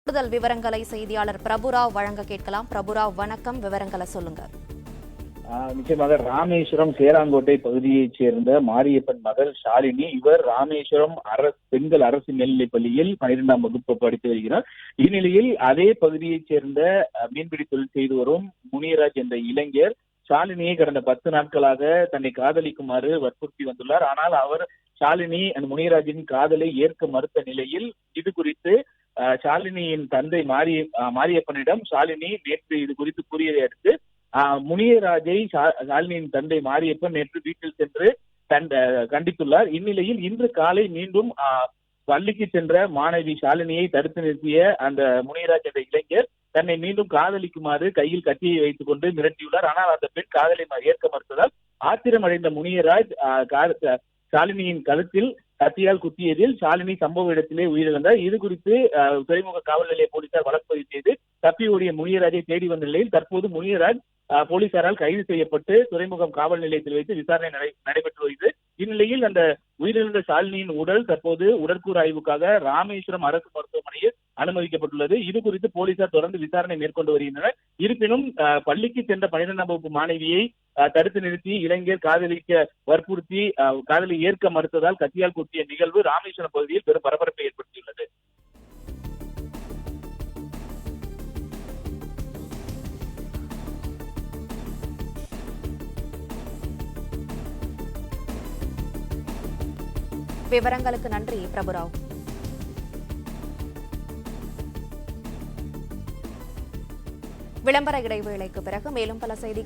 கூடுதல் விவரங்களை செய்தியாளர் பிரபுராவ் வழங்க கேட்கலாம். பிரபுராவ், வணக்கம். விவரங்களை சொல்லுங்க. நிச்சயமாக ராமேஸ்வரம் சேராங்கோட்டை பகுதியைச் சேர்ந்த மாரியப்பன் மகள் ஷாலினி. இவர் ராமேஸ்வரம் பெண்கள் அரசு மேல்நிலைப் பள்ளியில் 12ஆம் வகுப்பு படித்து வருகிறார். இந்நிலையில் அதே பகுதியைச் சேர்ந்த மீன்பிடி தொழில் செய்து வரும் முனியராஜ் என்ற இளைஞர் ஷாலினியை கடந்த 10 நாட்களாக தன்னை காதலிக்குமாறு வற்புறுத்தி வந்துள்ளார். ஆனால் அவர் ஷாலினி அந்த முனியராஜின் காதலை ஏற்க மறுத்த நிலையில் இது குறித்து ஷாலினியின் தந்தை மாரியப்பனிடம் ஷாலினி நேற்று இது குறித்து கூறியதை அடுத்து முனியராஜை ஷாலினியின் தந்தை மாரியப்பன் நேற்று வீட்டில் சென்று கண்டித்துள்ளார். இந்நிலையில் இன்று காலை மீண்டும் பள்ளிக்கு சென்ற மாணவி ஷாலினியை தடுத்து நிறுத்திய அந்த முனியராஜ் என்ற இளைஞர் தன்னை மீண்டும் காதலிக்குமாறு கையில் கத்தியை வைத்துக் கொண்டு மிரட்டியுள்ளார். ஆனால் அந்த பெண் காதலை ஏற்க மறுத்ததால் ஆத்திரம் அடைந்த முனியராஜ் ஷாலினியின் கழுத்தில் கத்தியால் குத்தியதில் ஷாலினி சம்பவ இடத்திலே உயிரிழந்தார். இது குறித்து துறைமுக காவல் நிலைய போலீசார் வழக்கு பதிவு செய்து தப்பி ஓடிய முனியராஜை தேடி வந்த நிலையில் தற்போது முனியராஜ் போலீசாரால் கைது செய்யப்பட்டு துறைமுகம் காவல் நிலையத்தில் வைத்து விசாரணை நடைபெற்று வருகிறது. இந்நிலையில் அந்த உயிரிழந்த ஷாலினியின் உடல் தற்போது உடற்கூறு ஆய்வுக்காக ராமேஸ்வரம் அரசு மருத்துவமனையில் அனுமதிக்கப்பட்டுள்ளது. இது குறித்து போலீசார் தொடர்ந்து விசாரணை மேற்கொண்டு வருகின்றனர். இருப்பினும் பள்ளிக்கு சென்ற 12ஆம் வகுப்பு மாணவியை தடுத்து நிறுத்தி இளைஞர் காதலிக்க வற்புறுத்தி காதலை ஏற்க மறுத்ததால் கத்தியால் குத்திய நிகழ்வு ராமேஸ்வரம் பகுதியில் பெரும் பரபரப்பை ஏற்படுத்தியுள்ளது. விவரங்களுக்கு நன்றி பிரபுராவ். விளம்பர இடைவேளைக்கு பிறகு மேலும் பல செய்திகள்